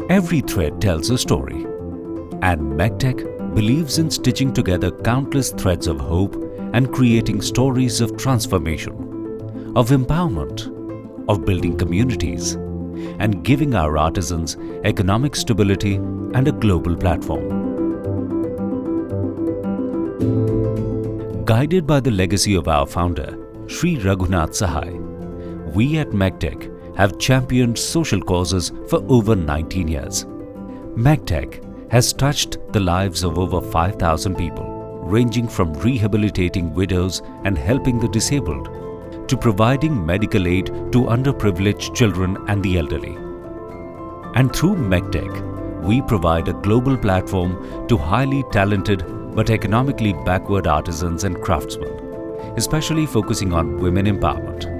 Every thread tells a story, and MegTech believes in stitching together countless threads of hope and creating stories of transformation, of empowerment, of building communities, and giving our artisans economic stability and a global platform. Guided by the legacy of our founder, Sri Raghunath Sahai, we at MegTech have championed social causes for over 19 years. MegTech has touched the lives of over 5,000 people, ranging from rehabilitating widows and helping the disabled, to providing medical aid to underprivileged children and the elderly. And through MegTech, we provide a global platform to highly talented but economically backward artisans and craftsmen, especially focusing on women empowerment.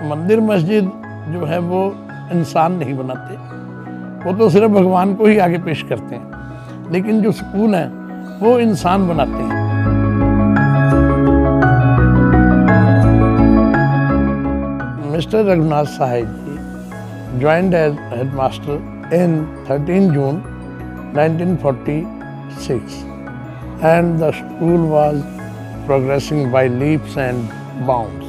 मंदिर मस्जिद जो है वो इंसान नहीं बनाते, वो तो सिर्फ भगवान को ही आगे पेश करते हैं, लेकिन जो सुकून है वो इंसान बनाते हैं। Mister Raghunath Sahay ji joined as headmaster in 13 June 1946 and the school was progressing by leaps and bounds.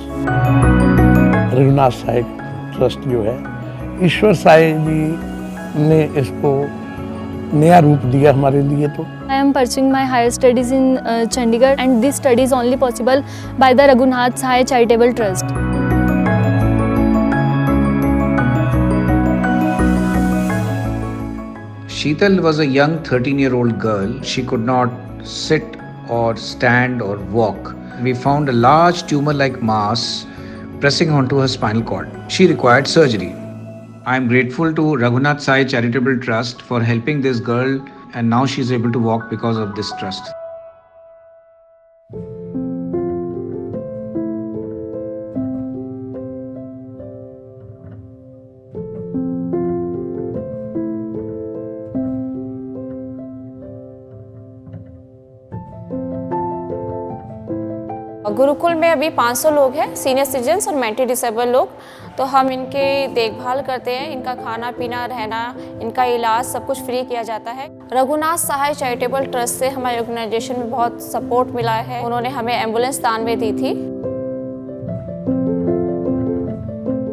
Raghunath Sai trust जो है, ईश्वर साई जी ने इसको नया रूप दिया हमारे लिए। तो I am pursuing my higher studies in Chandigarh, and this study is only possible by the Raghunath Sahai Charitable Trust. Sheetal was a young 13-year-old girl. She could not sit or stand or walk. We found a large tumor-like mass pressing onto her spinal cord. She required surgery. I am grateful to Raghunath Sai Charitable Trust for helping this girl, and now she is able to walk because of this trust. Gurukul में अभी 500 लोग हैं, senior citizens और mentally disable लोग। तो हम इनके देखभाल करते हैं, इनका खाना पीना रहना, इनका इलाज सब कुछ फ्री किया जाता है। रघुनाथ सहाय चैरिटेबल ट्रस्ट से हमारे ऑर्गेनाइजेशन में बहुत सपोर्ट मिला है। उन्होंने हमें एम्बुलेंस दान में दी थी।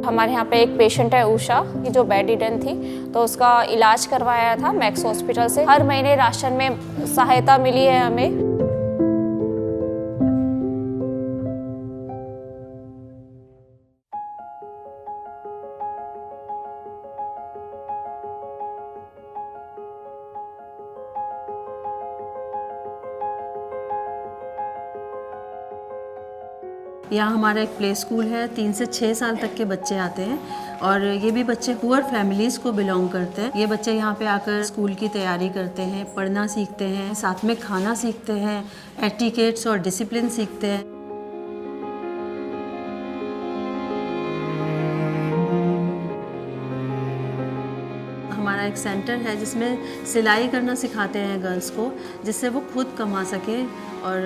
हमारे यहाँ पे एक पेशेंट है उषा की जो बेड रिडन थी, तो उसका इलाज करवाया था मैक्स हॉस्पिटल से। हर महीने राशन में सहायता मिली है हमें। यहाँ हमारा एक प्ले स्कूल है, 3 से 6 साल तक के बच्चे आते हैं और ये भी बच्चे पुअर फैमिलीज़ को बिलोंग करते हैं। ये बच्चे यहाँ पे आकर स्कूल की तैयारी करते हैं, पढ़ना सीखते हैं, साथ में खाना सीखते हैं, एटिकेट्स और डिसिप्लिन सीखते हैं। हमारा एक सेंटर है जिसमें सिलाई करना सिखाते हैं गर्ल्स को, जिससे वो खुद कमा सके और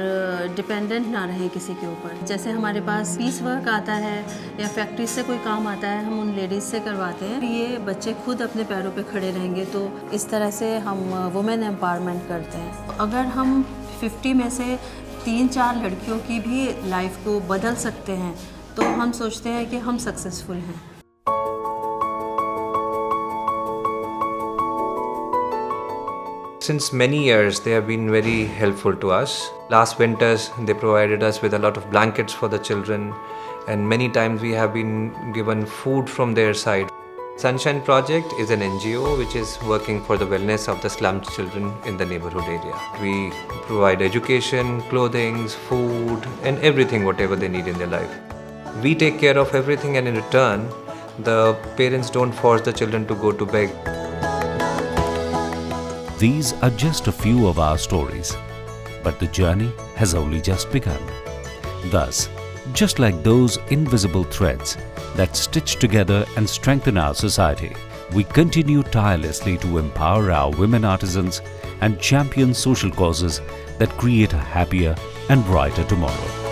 डिपेंडेंट ना रहे किसी के ऊपर। जैसे हमारे पास पीस वर्क आता है या फैक्ट्री से कोई काम आता है, हम उन लेडीज़ से करवाते हैं। ये बच्चे खुद अपने पैरों पे खड़े रहेंगे, तो इस तरह से हम वुमेन एम्पावरमेंट करते हैं। अगर हम 50 में से 3-4 लड़कियों की भी लाइफ को बदल सकते हैं, तो हम सोचते हैं कि हम सक्सेसफुल हैं। Since many years, they have been very helpful to us. Last winters, they provided us with a lot of blankets for the children, and many times we have been given food from their side. Sunshine Project is an NGO which is working for the wellness of the slummed children in the neighborhood area. We provide education, clothing, food, and everything whatever they need in their life. We take care of everything, and in return, The parents don't force the children to go to beg. These are just a few of our stories, but the journey has only just begun. Thus, just like those invisible threads that stitch together and strengthen our society, we continue tirelessly to empower our women artisans and champion social causes that create a happier and brighter tomorrow.